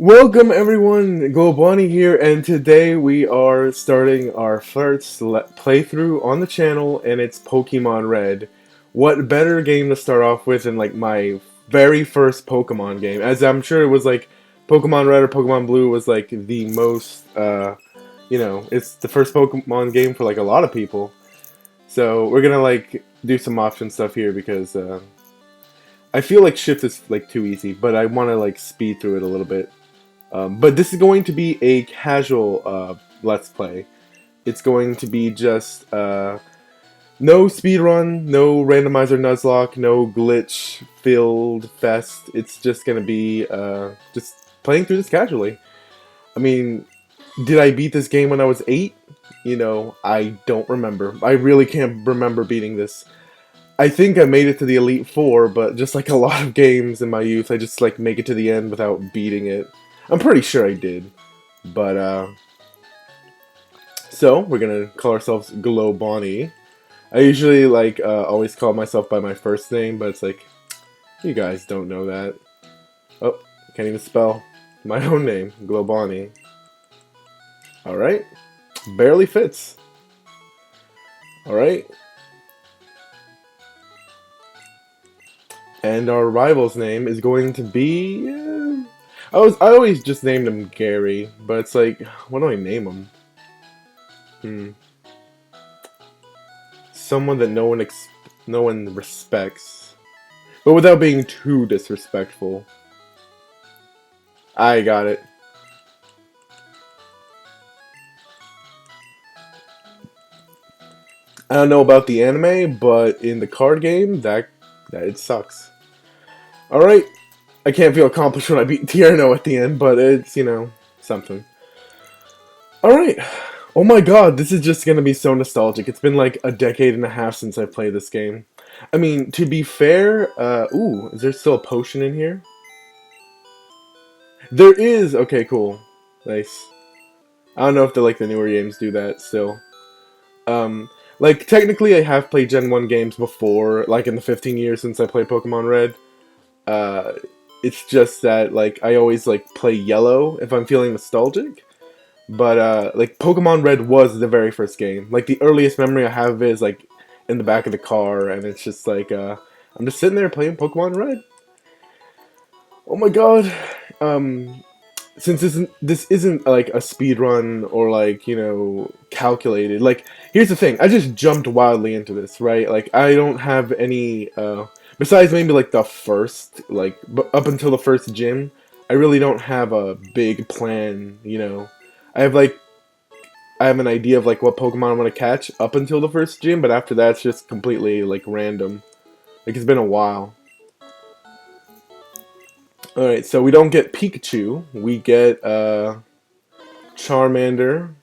Welcome everyone, Globani here, and today we are starting our first playthrough on the channel, and it's Pokemon Red. What better game to start off with than like my very first Pokemon game, as I'm sure it was like Pokemon Red or Pokemon Blue was like the most, it's the first Pokemon game for like a lot of people. So we're gonna like do some option stuff here because I feel like Shift is like too easy, but I want to like speed through it a little bit. But this is going to be a casual Let's Play. It's going to be just no speedrun, no randomizer nuzlocke, no glitch filled fest. It's just going to be just playing through this casually. I mean, did I beat this game when I was 8? You know, I don't remember. I really can't remember beating this. I think I made it to the Elite Four, but just like a lot of games in my youth, I just like make it to the end without beating it. I'm pretty sure I did, but so we're gonna call ourselves Globani. I usually like always call myself by my first name, but it's like you guys don't know that. Oh, can't even spell my own name, Globani. All right, barely fits. All right, and our rival's name is going to be. I always just named him Gary, but it's like, what do I name him? Someone that no one respects, but without being too disrespectful. I got it. I don't know about the anime, but in the card game, that it sucks. All right, I can't feel accomplished when I beat Tierno at the end, but it's something. All right. Oh my god, this is just gonna be so nostalgic. It's been like a decade and a half since I played this game. I mean, to be fair, ooh, is there still a potion in here? There is! Okay, cool. Nice. I don't know if the newer games do that still. Like, technically I have played Gen 1 games before, like in the 15 years since I played Pokemon Red. Uh, it's just that, like, I always, like, play Yellow if I'm feeling nostalgic. But, like, Pokemon Red was the very first game. Like, the earliest memory I have of it is, like, in the back of the car, and it's just, like, I'm just sitting there playing Pokemon Red. Oh my god. Since this isn't, like, a speed run or, like, calculated. Like, here's the thing. I just jumped wildly into this, right? Like, I don't have any, besides maybe, like, the first, like, up until the first gym, I really don't have a big plan, I have, like, I have an idea of, like, what Pokemon I want to catch up until the first gym, but after that, it's just completely, like, random. Like, it's been a while. Alright, so we don't get Pikachu. We get, Charmander.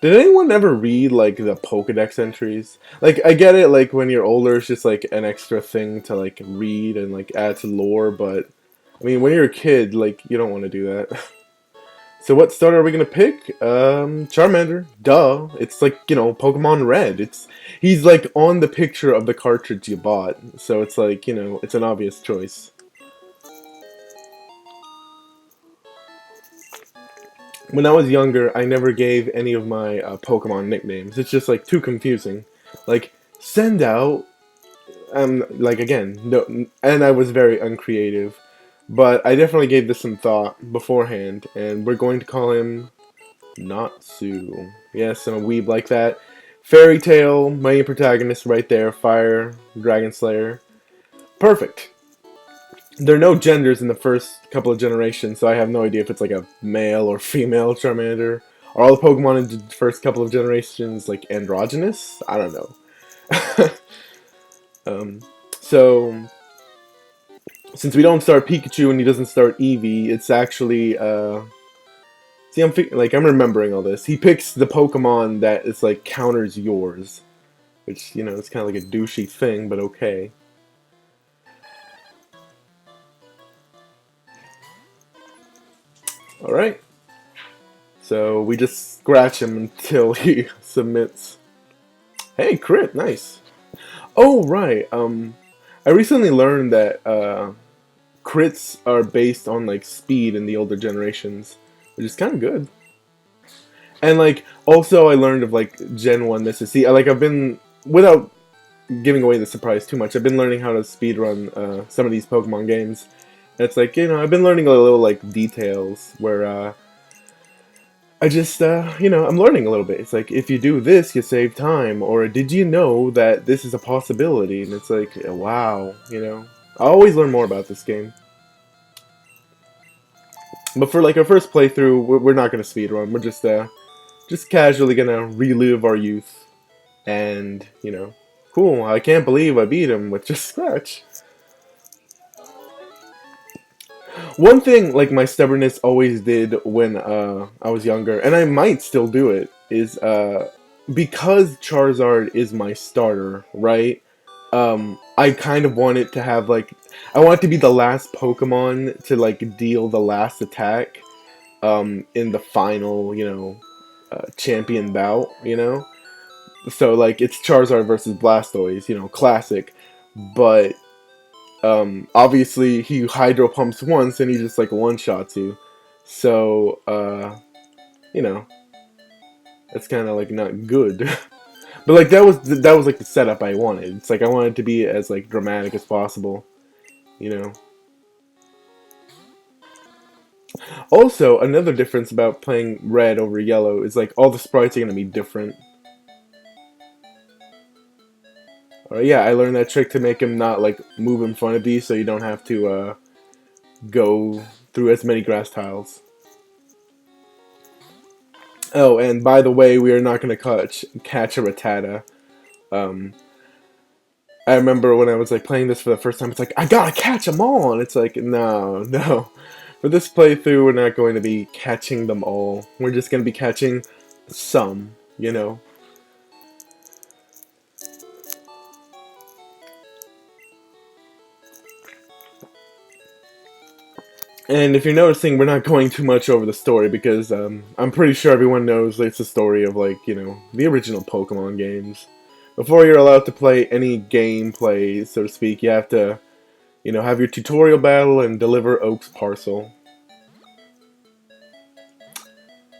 Did anyone ever read, like, the Pokedex entries? Like, I get it, like, when you're older, it's just, like, an extra thing to, like, read and, like, add to lore, but, I mean, when you're a kid, like, you don't want to do that. So what starter are we gonna pick? Charmander. Duh. It's like, Pokemon Red. He's like on the picture of the cartridge you bought. So it's like, it's an obvious choice. When I was younger, I never gave any of my Pokemon nicknames. It's just like too confusing. Like, send out, like again, no, and I was very uncreative. But I definitely gave this some thought beforehand, and we're going to call him Natsu. Yes, I'm a weeb like that. Fairy Tail, main protagonist right there, Fire, Dragon Slayer. Perfect. There are no genders in the first couple of generations, so I have no idea if it's like a male or female Charmander. Are all the Pokemon in the first couple of generations like androgynous? I don't know. So since we don't start Pikachu and he doesn't start Eevee, it's actually see, I'm remembering all this. He picks the Pokemon that is like counters yours, which it's kind of like a douchey thing, but okay. All right. So we just scratch him until he submits. Hey, crit, nice. Oh right. I recently learned that crits are based on like speed in the older generations, which is kind of good. And like also I learned of like Gen 1 misses. See, like I've been without giving away the surprise too much. I've been learning how to speedrun some of these Pokemon games. And it's like, I've been learning a little like details where I just I'm learning a little bit. It's like if you do this, you save time, or did you know that this is a possibility? And it's like, wow, I always learn more about this game. But for like our first playthrough, we're not gonna speedrun. We're just casually gonna relive our youth, and cool. I can't believe I beat him with just scratch. One thing like my stubbornness always did when I was younger, and I might still do it, is because Charizard is my starter, right? I kind of want it to have like I want it to be the last Pokemon to like deal the last attack in the final, champion bout, So like it's Charizard versus Blastoise, classic. But obviously he hydro pumps once and he just like one shots you. So you know, that's kind of like not good. But like that was like the setup I wanted. It's like I wanted to be as like dramatic as possible, you know. Also, another difference about playing red over yellow is like all the sprites are gonna be different. Yeah, I learned that trick to make him not like move in front of you, so you don't have to go through as many grass tiles. Oh, and by the way, we are not gonna catch a Rattata. Um, I remember when I was like playing this for the first time, it's like I gotta catch them all, and it's like no, no. For this playthrough, we're not going to be catching them all. We're just gonna be catching some. And if you're noticing, we're not going too much over the story because I'm pretty sure everyone knows it's the story of like the original Pokemon games. Before you're allowed to play any gameplay, so to speak, you have to have your tutorial battle and deliver Oak's parcel.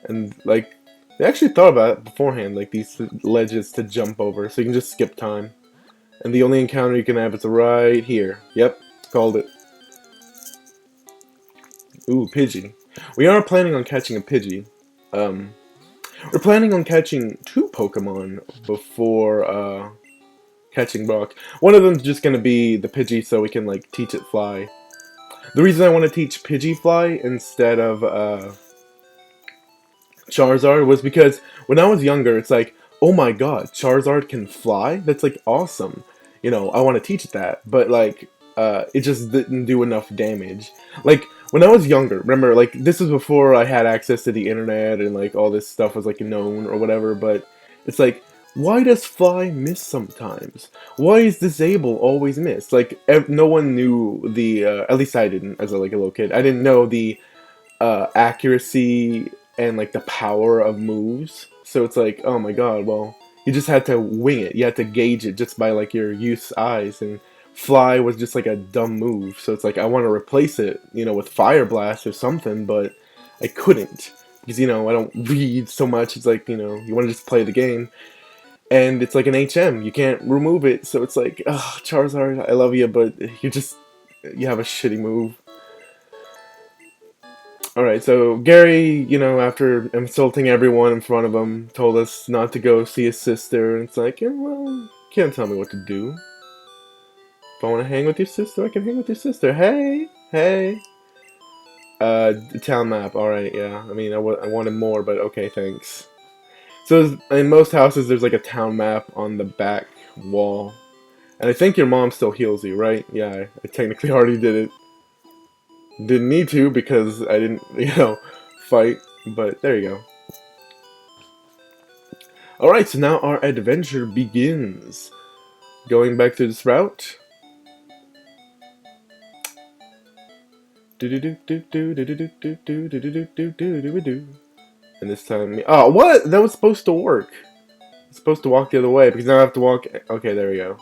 And like they actually thought about it beforehand, like these ledges to jump over, so you can just skip time. And the only encounter you can have is right here. Yep, called it. Ooh, Pidgey. We are planning on catching a Pidgey. Um, we're planning on catching two Pokemon before catching Brock. One of them's just gonna be the Pidgey, so we can like teach it Fly. The reason I want to teach Pidgey Fly instead of Charizard was because when I was younger, it's like, oh my god, Charizard can fly? That's like awesome. I want to teach it that, but like, it just didn't do enough damage. Like, when I was younger, remember, like, this was before I had access to the internet and like all this stuff was like known or whatever, but it's like, why does fly miss sometimes? Why is disable always miss? Like, no one knew the, at least I didn't as like a little kid. I didn't know the accuracy and like the power of moves. So it's like, oh my god, well, you just had to wing it. You had to gauge it just by like your youth's eyes. And Fly was just like a dumb move. So it's like I want to replace it, with Fire Blast or something, but I couldn't because I don't read so much. It's like you want to just play the game, and it's like an HM. You can't remove it. So it's like, oh, Charizard, I love you, but you have a shitty move. Alright, so Gary, after insulting everyone in front of him, told us not to go see his sister. And it's like, yeah, well, can't tell me what to do. If I want to hang with your sister, I can hang with your sister. Hey, hey. The town map. Alright, yeah. I mean, I wanted more, but okay, thanks. So, in most houses, there's like a town map on the back wall. And I think your mom still heals you, right? Yeah, I technically already did it. Didn't need to because I didn't, fight. But there you go. Alright, so now our adventure begins. Going back to this route. And this time, oh, what? That was supposed to work. It's supposed to walk the other way because now I have to walk. Okay, there we go.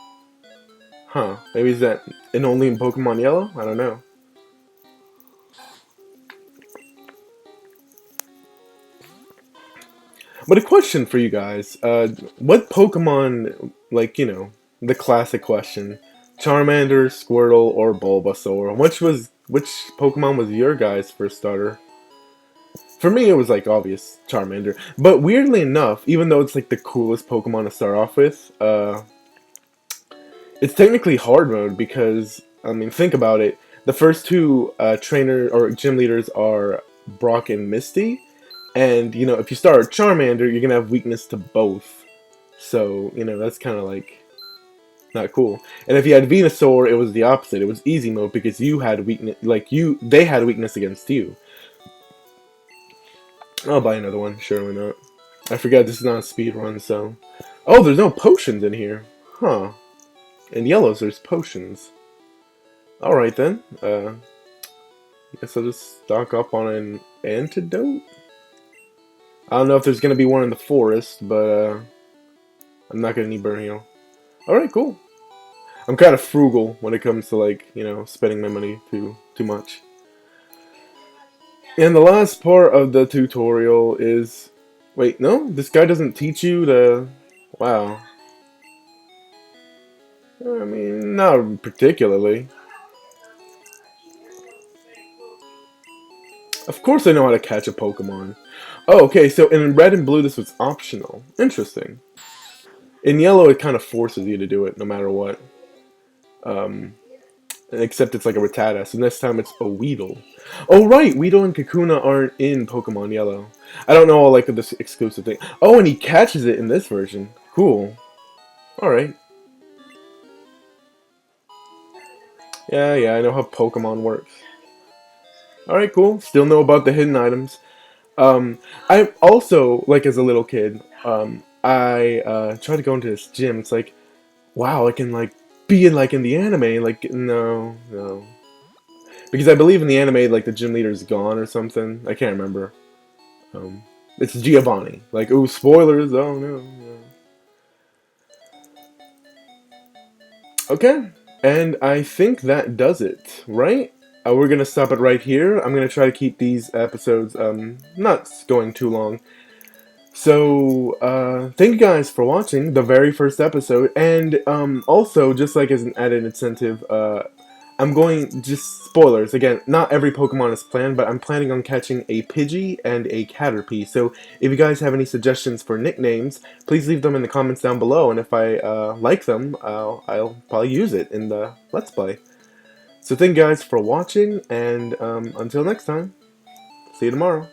Huh? Maybe is that in only in Pokemon Yellow? I don't know. But a question for you guys: what Pokemon, like the classic question, Charmander, Squirtle, or Bulbasaur? Which Pokemon was your guys' first starter? For me, it was like obvious Charmander. But weirdly enough, even though it's like the coolest Pokemon to start off with, it's technically hard mode because I mean, think about it. The first two trainer or gym leaders are Brock and Misty, and if you start a Charmander, you're gonna have weakness to both. So that's kind of like not cool. And if you had Venusaur, it was the opposite. It was easy mode because you had weakness, like they had weakness against you. I'll buy another one. Surely not. I forgot this is not a speed run, so. Oh, there's no potions in here. Huh. In yellows, there's potions. Alright then. Guess I'll just stock up on an antidote? I don't know if there's gonna be one in the forest, but I'm not gonna need burn heal. Alright, cool. I'm kind of frugal when it comes to like, spending my money too much. And the last part of the tutorial is... Wait, no? This guy doesn't teach you to... Wow. I mean, not particularly. Of course I know how to catch a Pokemon. Oh, okay, so in red and blue this was optional. Interesting. In yellow it kind of forces you to do it no matter what. Except it's like a Rattata, and this time it's a Weedle. Oh right, Weedle and Kakuna aren't in Pokemon Yellow. I don't know all like this exclusive thing. Oh, and he catches it in this version. Cool. Alright. Yeah, I know how Pokemon works. Alright, cool. Still know about the hidden items. I also, like as a little kid, I tried to go into this gym. It's like, wow, I can like be in the anime. Like, no. Because I believe in the anime, like the gym leader's gone or something. I can't remember. It's Giovanni. Like, ooh, spoilers. Oh no. Okay, and I think that does it, right? We're gonna stop it right here. I'm gonna try to keep these episodes not going too long. So, thank you guys for watching the very first episode, and also, just like as an added incentive, I'm going, just spoilers, again, not every Pokemon is planned, but I'm planning on catching a Pidgey and a Caterpie, so if you guys have any suggestions for nicknames, please leave them in the comments down below, and if I like them, I'll probably use it in the Let's Play. So thank you guys for watching, and until next time, see you tomorrow.